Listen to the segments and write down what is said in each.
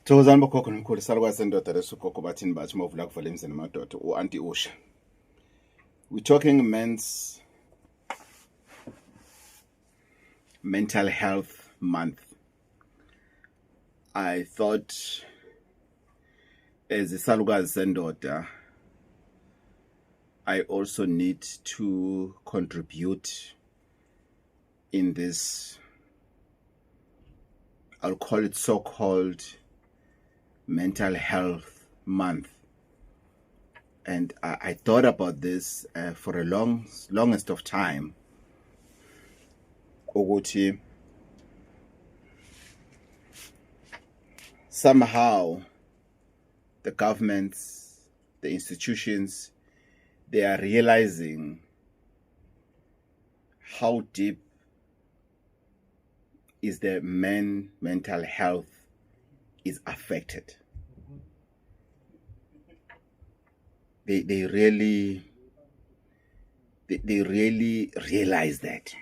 Thokozani bokhokho nomkhulu salukwazi sendoda lesugogo bathini bathi mawuvula kuvala emzini madoda u-anti Usha. We're talking men's mental health month. I thought as isalukazi sendoda I also need to contribute in this, I'll call it so-called mental health month. And I thought about this for a longest of time. Ukuthi somehow the governments, the institutions, they are realizing how deep is the mental health is affected. They really realize that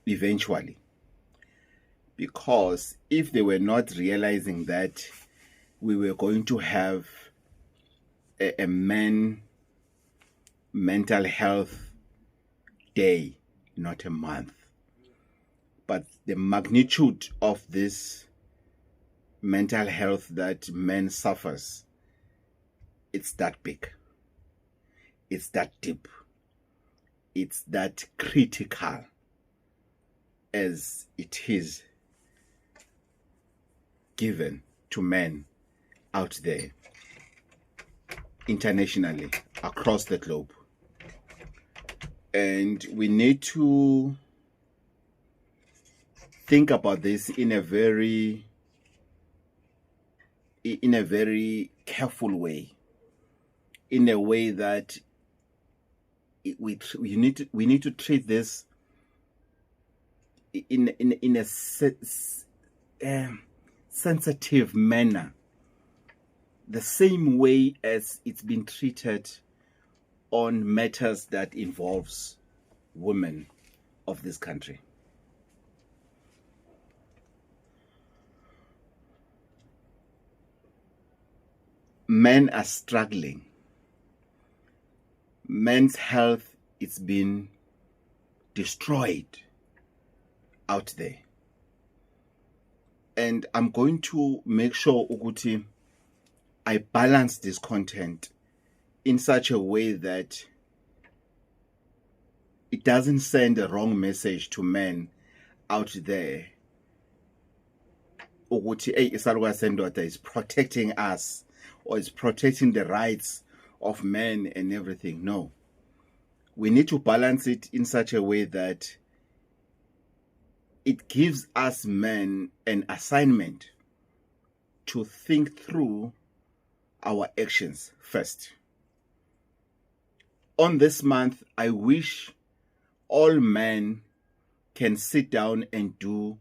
eventually, because if they were not realizing that, we were going to have a mental health day, not a month. But the magnitude of this mental health that men suffers, it's that big, it's that deep, it's that critical as it is given to men out there internationally across the globe. And we need to think about this in a very careful way, in a way that we need to treat this in a sensitive manner, the same way as it's been treated on matters that involves women of this country. Men are struggling. Men's health is being destroyed out there. And I'm going to make sure ukuthi I balance this content in such a way that it doesn't send a wrong message to men out there. Ukuthi isalukazi sendoda is protecting us or is protecting the rights of men and everything. No. We need to balance it in such a way that it gives us men an assignment to think through our actions first. On this month, I wish all men can sit down and do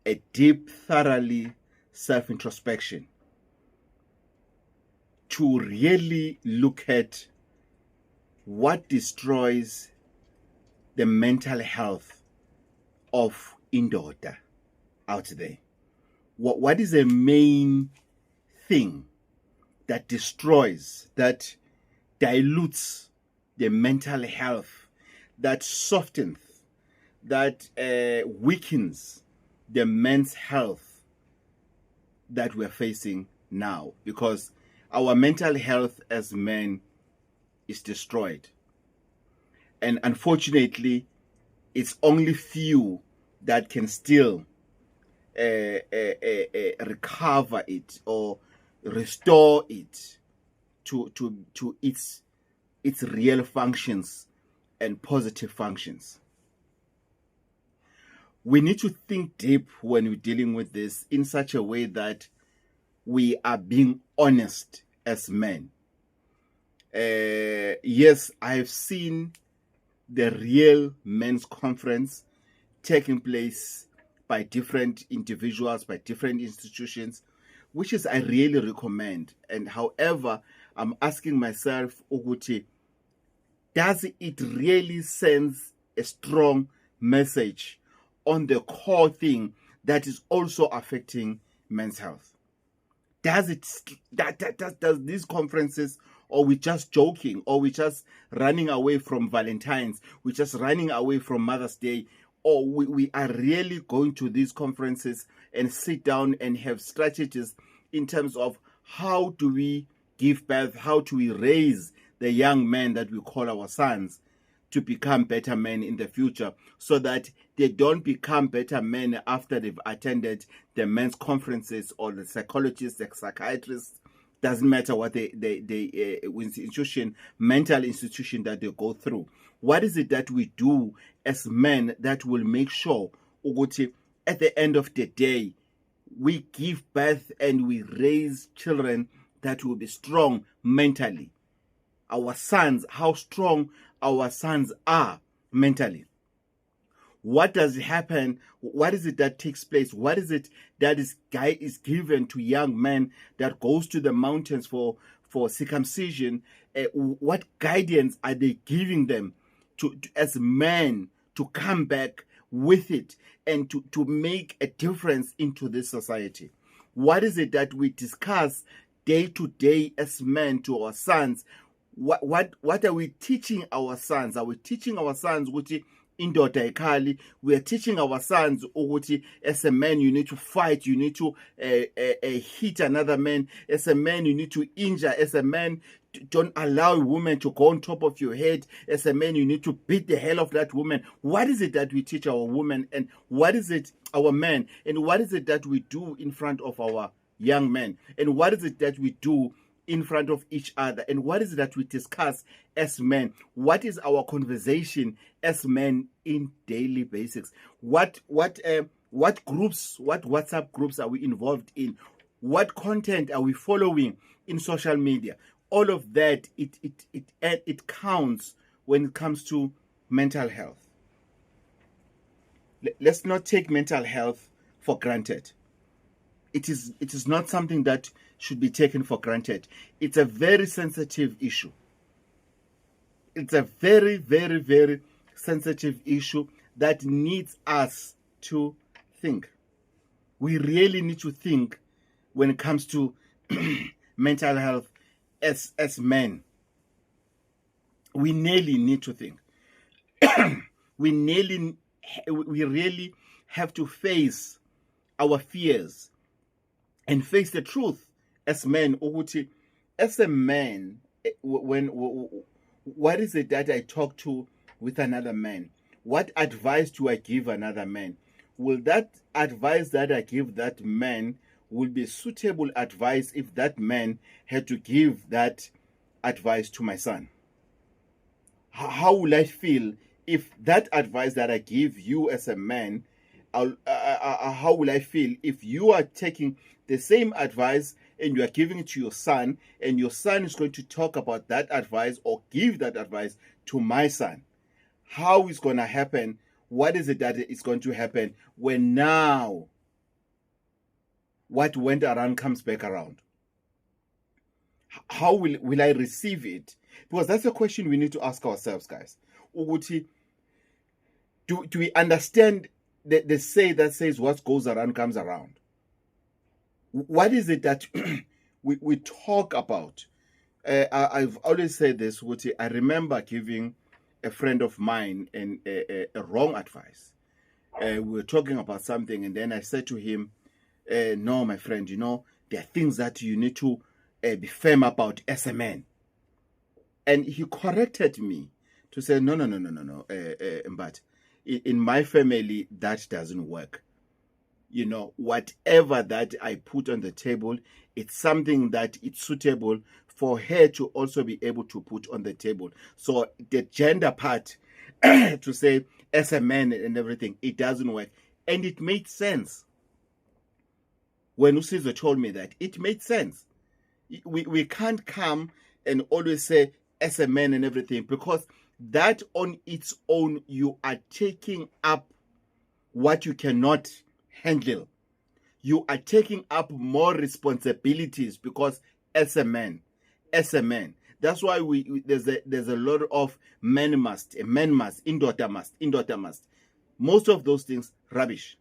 a deep, thoroughly self-introspection to really look at what destroys the mental health of indoda out there. What is the main thing that destroys, that dilutes the mental health, that softens, that weakens the men's health that we're facing now? Because our mental health as men is destroyed. And unfortunately, it's only few that can still recover it or restore it to its real functions and positive functions. We need to think deep when we're dealing with this in such a way that we are being honest as men. Yes, I have seen the real men's conference taking place by different individuals, by different institutions, which is I really recommend. And however, I'm asking myself, ukuthi, does it really send a strong message on the core thing that is also affecting men's health? Does these conferences, or we just joking, or we just running away from Valentine's, we just running away from Mother's Day, or we are really going to these conferences and sit down and have strategies in terms of how do we give birth, how do we raise the young men that we call our sons to become better men in the future, so that they don't become better men after they've attended the men's conferences or the psychologists, the psychiatrists, doesn't matter what institution, mental institution that they go through. What is it that we do as men that will make sure at the end of the day we give birth and we raise children that will be strong mentally? Our sons, how strong our sons are mentally. What does happen? What is it that takes place? What is it that is given to young men that goes to the mountains for circumcision? What guidance are they giving them to as men to come back with it and to make a difference into this society? What is it that we discuss day to day as men to our sons? What are we teaching our sons? Are we teaching our sons ukuthi indoda ekhali? We are teaching our sons ukuthi as a man you need to fight, you need to hit another man. As a man you need to injure. As a man, don't allow a woman to go on top of your head. As a man you need to beat the hell of that woman. What is it that we teach our women, and what is it our men, and what is it that we do in front of our young men, and what is it that we do in front of each other, and what is it that we discuss as men? What is our conversation as men in daily basics? What groups, what WhatsApp groups are we involved in? What content are we following in social media? All of that, it counts when it comes to mental health. Let's not take mental health for granted. It is not something that should be taken for granted. It's a very sensitive issue. It's a very, very, very sensitive issue that needs us to think. We really need to think when it comes to mental health as men. We really need to think. we really have to face our fears and face the truth as men. As a man, what is it that I talk to with another man? What advice do I give another man? Will that advice that I give that man will be suitable advice if that man had to give that advice to my son? How will I feel if that advice that I give you as a man, how will I feel if you are taking the same advice and you are giving it to your son, and your son is going to talk about that advice or give that advice to my son? How is going to happen? What is it that is going to happen when now what went around comes back around? How will I receive it? Because that's a question we need to ask ourselves, guys. Do we understand the say that says what goes around comes around? What is it that we talk about? I've always said this, I remember giving a friend of mine a wrong advice. We were talking about something, and then I said to him, no, my friend, there are things that you need to be firm about as a man. And he corrected me to say, no, but in my family, that doesn't work. Whatever that I put on the table, it's something that it's suitable for her to also be able to put on the table. So the gender part, to say as a man and everything, it doesn't work. And it made sense. When Usizo told me that, it made sense. We can't come and always say as a man and everything, because that on its own, you are taking up what you cannot handle. You are taking up more responsibilities, because as a man, that's why there's a lot of men must, indoor must. Most of those things, rubbish.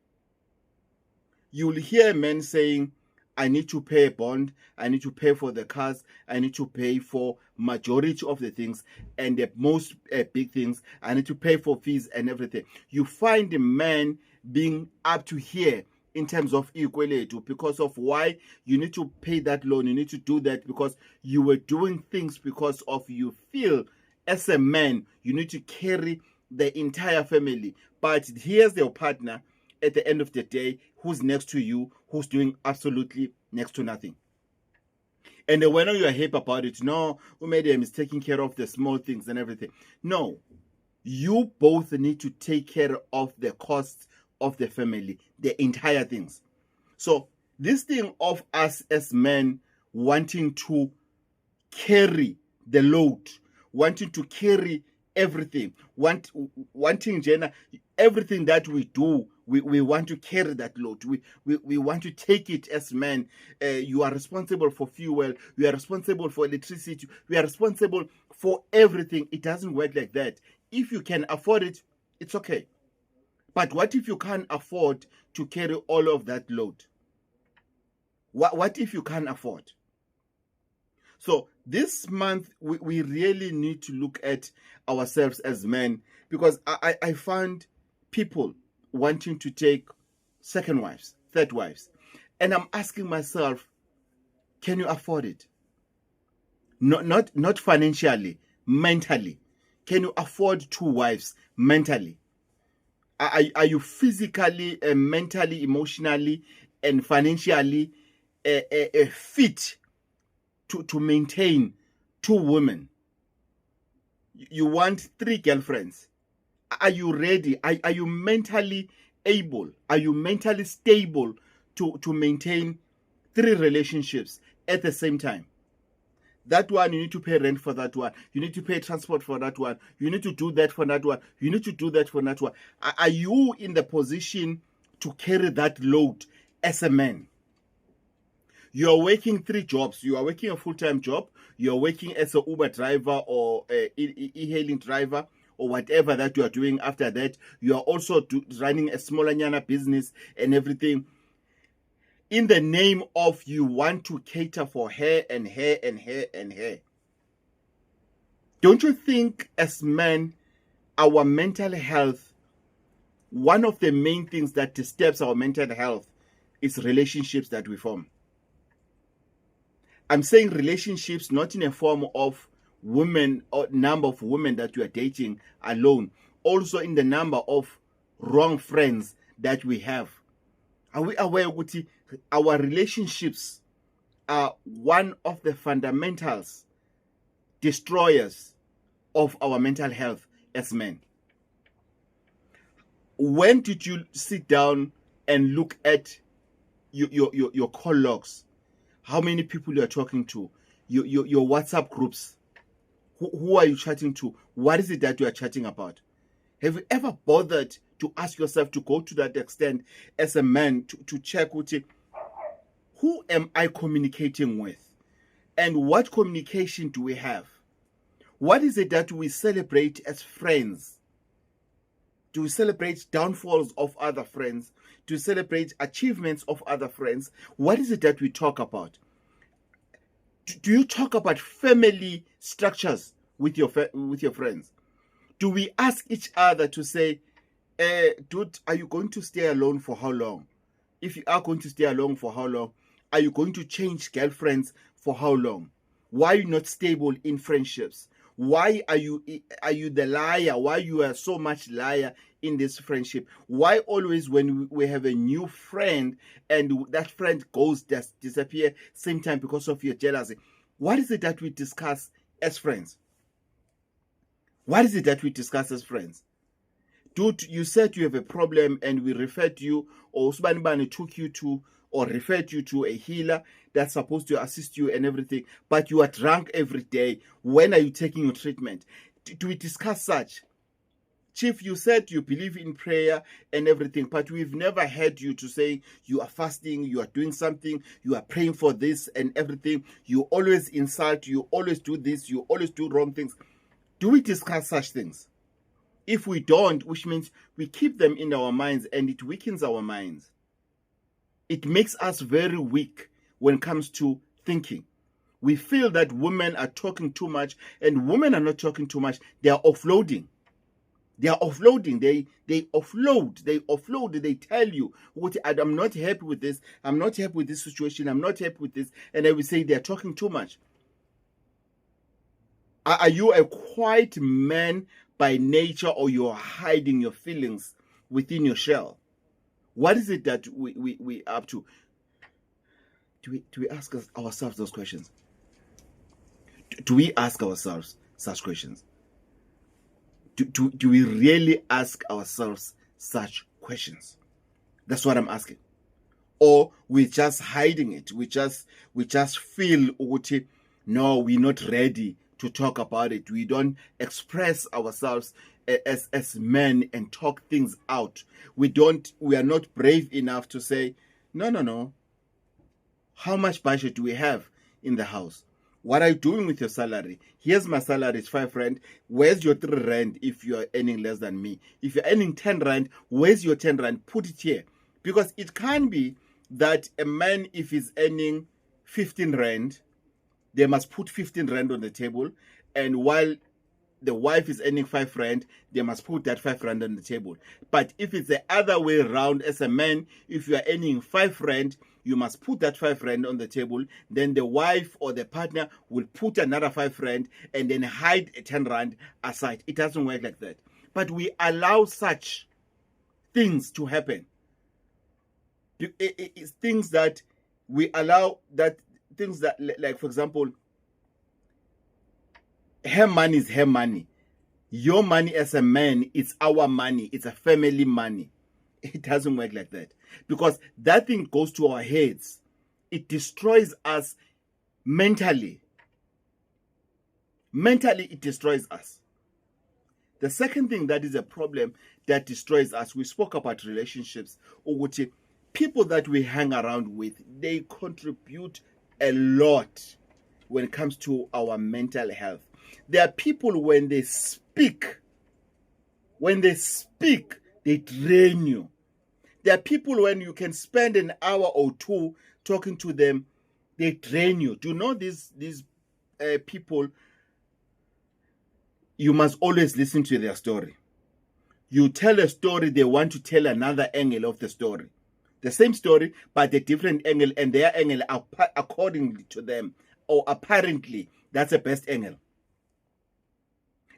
You will hear men saying, I need to pay a bond, I need to pay for the cars, I need to pay for majority of the things, and the most big things, I need to pay for fees and everything. You find the man being up to here in terms of equality because of why you need to pay that loan, you need to do that because you were doing things because of you feel as a man you need to carry the entire family. But here's your partner at the end of the day who's next to you, who's doing absolutely next to nothing. And then when you are happy about it, no, Umedium is taking care of the small things and everything. No, you both need to take care of the costs of the family, the entire things. So this thing of us as men wanting to carry the load, wanting to carry everything, wanting Jenna, everything that we do, we want to carry that load. We want to take it as men. You are responsible for fuel. You are responsible for electricity. We are responsible for everything. It doesn't work like that. If you can afford it, it's okay. But what if you can't afford to carry all of that load? What if you can't afford? So this month, we really need to look at ourselves as men, because I find people wanting to take second wives, third wives. And I'm asking myself, can you afford it? Not financially, mentally. Can you afford 2 wives mentally? Are you physically, mentally, emotionally, and financially fit to maintain 2 women? You want 3 girlfriends. Are you ready? Are you mentally able? Are you mentally stable to maintain 3 relationships at the same time? That one, you need to pay rent for that one. You need to pay transport for that one. You need to do that for that one. You need to do that for that one. Are you in the position to carry that load as a man? You are working 3 jobs. You are working a full-time job. You are working as an Uber driver or e-hailing driver or whatever that you are doing after that. You are also running a smaller nyana business and everything. In the name of you want to cater for her and her and her and her. Don't you think as men, our mental health, one of the main things that disturbs our mental health is relationships that we form? I'm saying relationships not in a form of women or number of women that you are dating alone, also in the number of wrong friends that we have. Are we aware that our relationships are one of the fundamentals, destroyers of our mental health as men? When did you sit down and look at your call logs? How many people you are talking to? Your WhatsApp groups? Who are you chatting to? What is it that you are chatting about? Have you ever bothered to ask yourself to go to that extent as a man to check who am I communicating with? And what communication do we have? What is it that we celebrate as friends? Do we celebrate downfalls of other friends? Do we celebrate achievements of other friends? What is it that we talk about? Do you talk about family structures with your friends? Do we ask each other to say, dude, are you going to stay alone for how long? If you are going to stay alone for how long? Are you going to change girlfriends for how long? Why are you not stable in friendships? Why are you the liar? Why you are so much liar in this friendship? Why always when we have a new friend and that friend disappear same time because of your jealousy? What is it that we discuss as friends? What is it that we discuss as friends? Dude, you said you have a problem and we referred you, or Usbanibani took you to or referred you to a healer that's supposed to assist you and everything, but you are drunk every day. When are you taking your treatment? Do we discuss such? Chief, you said you believe in prayer and everything, but we've never heard you to say you are fasting, you are doing something, you are praying for this and everything. You always insult, you always do this, you always do wrong things. Do we discuss such things? If we don't, which means we keep them in our minds and it weakens our minds. It makes us very weak when it comes to thinking. We feel that women are talking too much, and women are not talking too much. They are offloading. They are offloading. They offload. They offload. They tell you, I'm not happy with this. I'm not happy with this situation. I'm not happy with this. And they will say they're talking too much. Are you a quiet man by nature, or you're hiding your feelings within your shell? What is it that we are up to? Do we ask ourselves those questions? Do we ask ourselves such questions? Do we really ask ourselves such questions? That's what I'm asking. Or we're just hiding it. We just feel, no, we're not ready to talk about it. We don't express ourselves as men and talk things out. We are not brave enough to say, no. How much budget do we have in the house? What are you doing with your salary? Here's my salary, it's 5 rand. Where's your 3 rand if you are earning less than me? If you're earning 10 rand, where's your 10 rand? Put it here. Because it can be that a man, if he's earning 15 rand, they must put 15 rand on the table. And while the wife is earning 5 rand, they must put that 5 rand on the table. But if it's the other way around, as a man, if you are earning 5 rand, you must put that 5 rand on the table. Then the wife or the partner will put another 5 rand and then hide 10 rand aside. It doesn't work like that. But we allow such things to happen. It's things that we allow, like, for example, her money is her money. Your money as a man, it's our money. It's a family money. It doesn't work like that. Because that thing goes to our heads. It destroys us mentally. Mentally, it destroys us. The second thing that is a problem that destroys us, we spoke about relationships. People that we hang around with, they contribute a lot when it comes to our mental health. There are people, when they speak, they drain you. There are people, when you can spend an hour or two talking to them, they drain you. Do you know these people? You must always listen to their story. You tell a story, they want to tell another angle of the story. The same story, but a different angle, and their angle, according to them, or apparently, that's the best angle.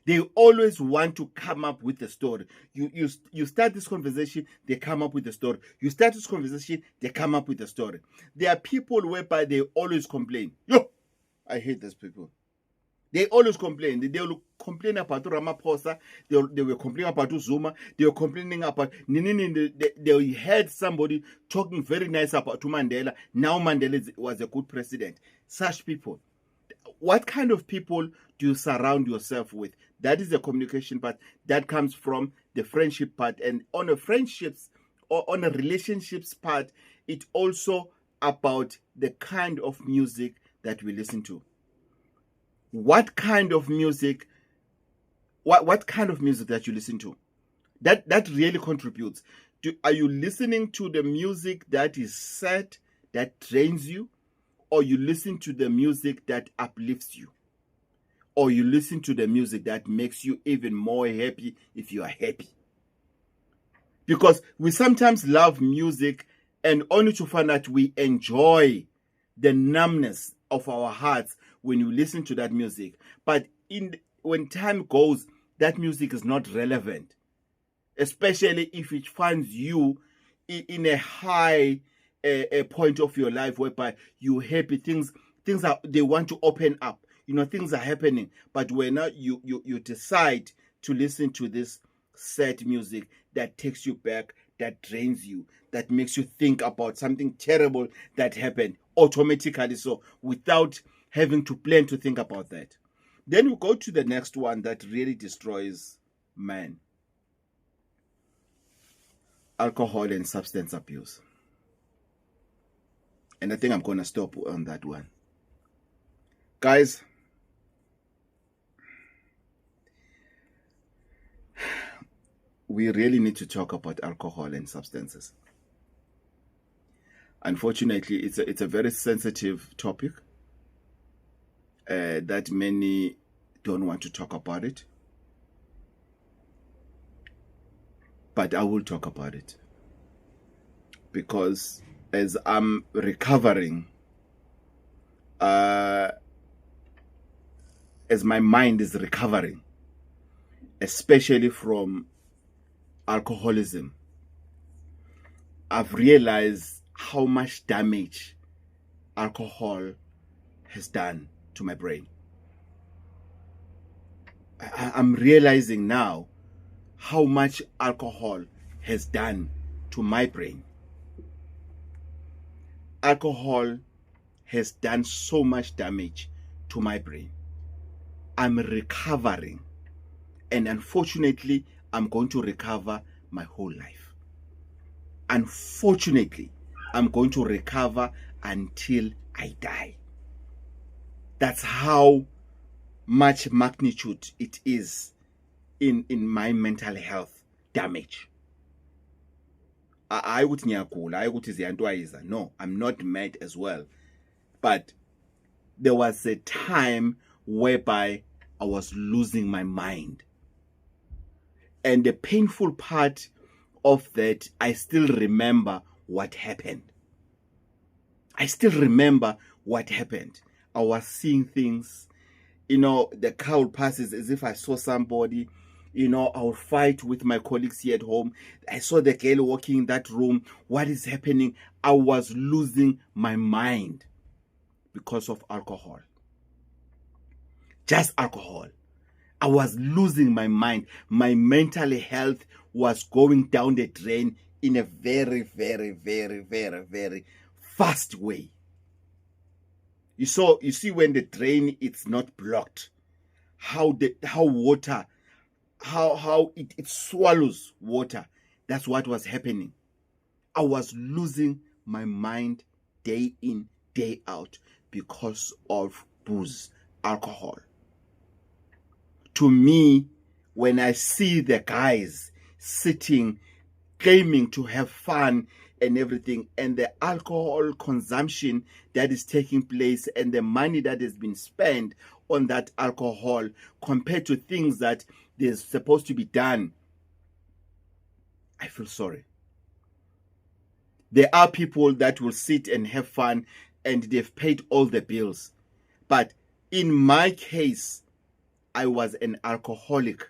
They always want to come up with a story. You start this conversation, they come up with a story. You start this conversation, they come up with a story. There are people whereby they always complain. Yo, I hate these people. They always complain. They will complain about Ramaphosa. They were complaining about Zuma. They were complaining about They heard somebody talking very nice about Mandela. Now Mandela was a good president. Such people. What kind of people do you surround yourself with? That is the communication part. That comes from the friendship part. And on a friendships or on a relationships part, it's also about the kind of music that we listen to. What kind of music? What kind of music that you listen to? That really contributes. Are you listening to the music that is sad, that drains you? Or you listen to the music that uplifts you? Or you listen to the music that makes you even more happy if you are happy? Because we sometimes love music and only to find out we enjoy the numbness of our hearts when you listen to that music. But when time goes, that music is not relevant. Especially if it finds you in a high a point of your life whereby you're happy, things they want to open up. Things are happening. But when you decide to listen to this sad music that takes you back, that drains you, that makes you think about something terrible that happened automatically, so without having to plan to think about that. Then we go to the next one that really destroys man. Alcohol and substance abuse. And I think I'm going to stop on that one. Guys, we really need to talk about alcohol and substances. Unfortunately, it's a very sensitive topic that many don't want to talk about it. But I will talk about it. Because as I'm recovering, as my mind is recovering, especially from alcoholism, I've realized how much damage alcohol has done to my brain. I'm realizing now how much alcohol has done to my brain. Alcohol has done so much damage to my brain. I'm recovering, and unfortunately, I'm going to recover my whole life. Unfortunately, I'm going to recover until I die. That's how much magnitude it is in my mental health damage. I would no, I'm not mad as well. But there was a time whereby I was losing my mind. And the painful part of that, I still remember what happened. I still remember what happened. I was seeing things, the car would pass as if I saw somebody. I would fight with my colleagues here at home. I saw the girl walking in that room. What is happening? I was losing my mind because of alcohol. Just alcohol. I was losing my mind. My mental health was going down the drain in a very, very, very, very, very fast way. You see when the drain it's not blocked, how water, how it swallows water. That's what was happening. I was losing my mind day in, day out because of booze, alcohol. To me, when I see the guys sitting, claiming to have fun and everything, and the alcohol consumption that is taking place and the money that has been spent on that alcohol compared to things that is supposed to be done, I feel sorry. There are people that will sit and have fun and they've paid all the bills. But in my case, I was an alcoholic.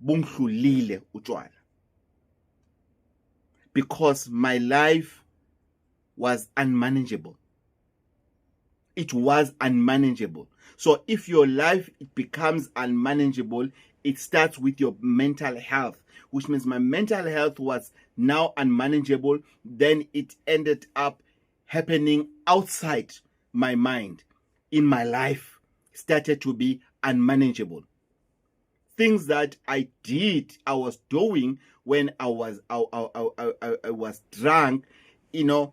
Bunghlulile utshwala. Because my life was unmanageable. It was unmanageable. So if your life becomes unmanageable, it starts with your mental health, which means my mental health was now unmanageable. Then it ended up happening outside my mind. In my life, started to be unmanageable. Things that I was doing when I was drunk,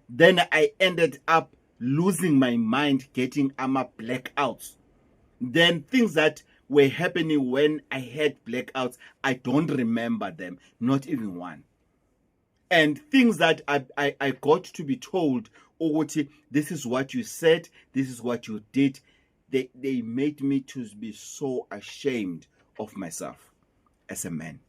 then I ended up losing my mind, getting blackouts. Then things that were happening when I had blackouts, I don't remember them, not even one. And things that I got to be told, this is what you said, this is what you did, they made me to be so ashamed of myself as a man.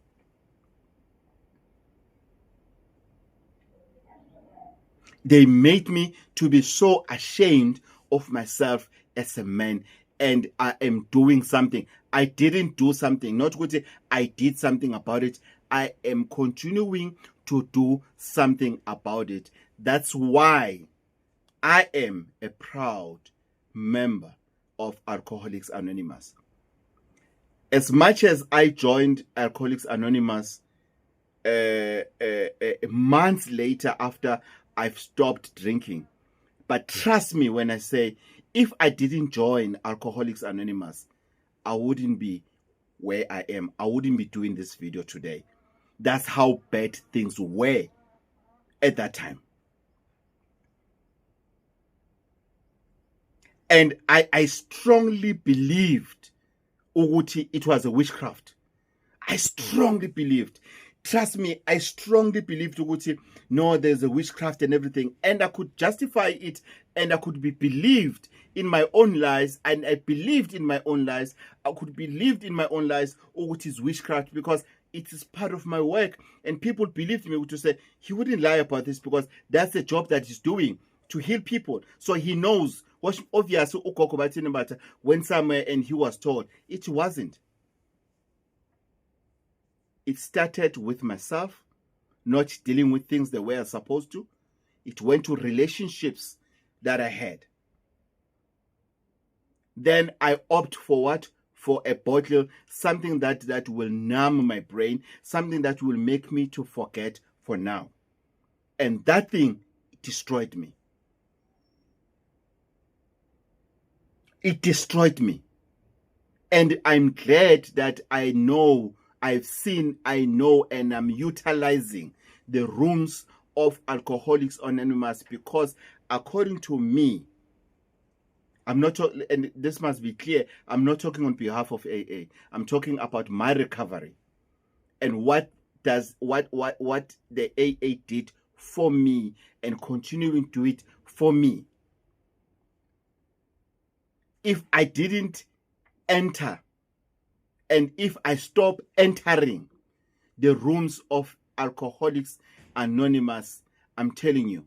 They made me to be so ashamed of myself as a man, and I am doing something. I didn't do something, not good. I did something about it. I am continuing to do something about it. That's why I am a proud member of Alcoholics Anonymous. As much as I joined Alcoholics Anonymous months later after I've stopped drinking, but trust me when I say, if I didn't join Alcoholics Anonymous, I wouldn't be where I am. I wouldn't be doing this video today. That's how bad things were at that time. And I strongly believed it was a witchcraft. I strongly believed. Trust me, I strongly believed ukuthi no, there's a witchcraft and everything, and I could justify it, and I could be believed in my own lies, and I believed in my own lies. I could believe in my own lies ukuthi it's witchcraft because it is part of my work, and people believed me to say he wouldn't lie about this because that's the job that he's doing, to heal people. So he knows. Obviously, went somewhere and he was told. It wasn't. It started with myself, not dealing with things the way I was supposed to. It went to relationships that I had. Then I opt for what? For a bottle, something that will numb my brain, something that will make me to forget for now. And that thing destroyed me. It destroyed me. And I'm glad that I know, I've seen, I know, and I'm utilizing the rooms of Alcoholics Anonymous because according to me, I'm not, and this must be clear, I'm not talking on behalf of AA. I'm talking about my recovery and what the AA did for me and continuing to do it for me. If I didn't enter and if I stop entering the rooms of Alcoholics Anonymous, I'm telling you,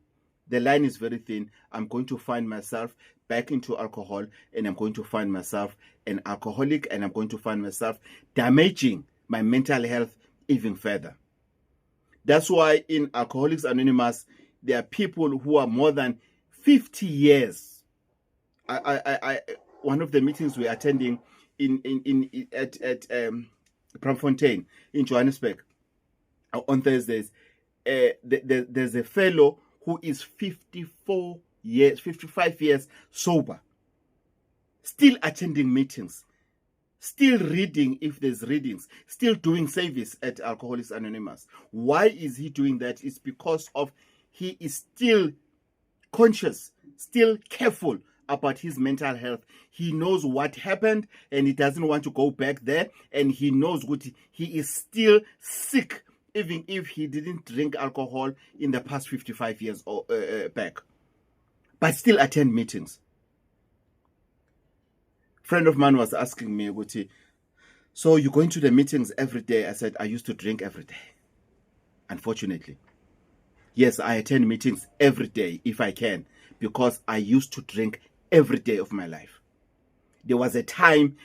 the line is very thin. I'm going to find myself back into alcohol, and I'm going to find myself an alcoholic, and I'm going to find myself damaging my mental health even further. That's why in Alcoholics Anonymous, there are people who are more than 50 years. One of the meetings we're attending at Braamfontein in Johannesburg on Thursdays, there's a fellow who is 55 years sober, still attending meetings, still reading if there's readings, still doing service at Alcoholics Anonymous. Why is he doing that? It's because of he is still conscious, still careful about his mental health. He knows what happened and he doesn't want to go back there, and he knows what he is still sick even if he didn't drink alcohol in the past 55 years back, but still attend meetings. Friend of mine was asking me, Guti, so you're going to the meetings every day? I said, I used to drink every day. Unfortunately. Yes, I attend meetings every day if I can, because I used to drink every day of my life. There was a time,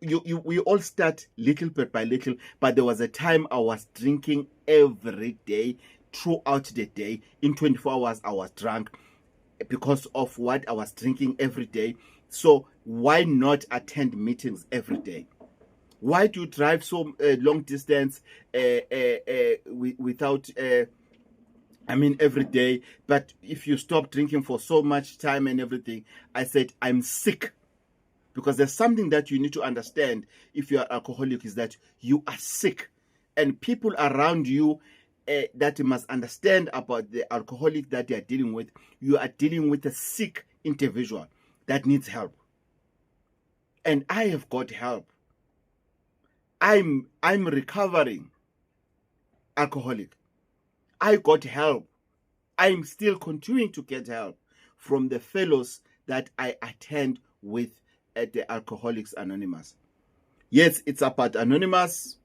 we all start little bit by little, but there was a time I was drinking every day, throughout the day. In 24 hours, I was drunk because of what I was drinking every day. So why not attend meetings every day? Why do you drive so long distance without, every day? But if you stop drinking for so much time and everything, I said, I'm sick. Because there's something that you need to understand if you are alcoholic, is that you are sick. And people around you that you must understand about the alcoholic that they are dealing with, you are dealing with a sick individual that needs help. And I have got help. I'm recovering alcoholic. I got help. I'm still continuing to get help from the fellows that I attend with at the Alcoholics Anonymous. Yes, it's about Anonymous.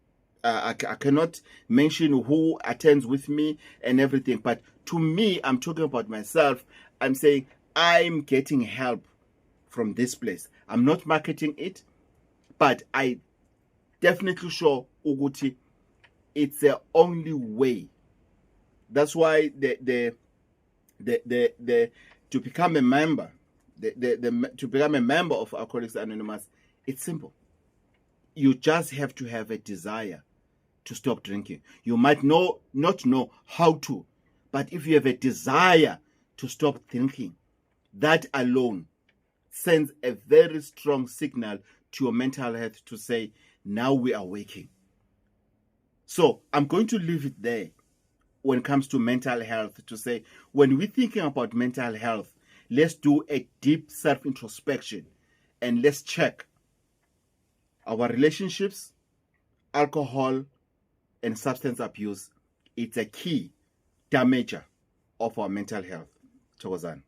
I cannot mention who attends with me and everything, but to me, I'm talking about myself. I'm saying I'm getting help from this place. I'm not marketing it, but I definitely sure Uguti, it's the only way. That's why the to become a member, to become a member of Alcoholics Anonymous, it's simple. You just have to have a desire to stop drinking. You might not know how to, but if you have a desire to stop drinking, that alone sends a very strong signal to your mental health to say, now we are waking. So I'm going to leave it there when it comes to mental health, to say, when we're thinking about mental health, let's do a deep self-introspection and let's check our relationships, alcohol, and substance abuse it's a key damager of our mental health. Thokozani.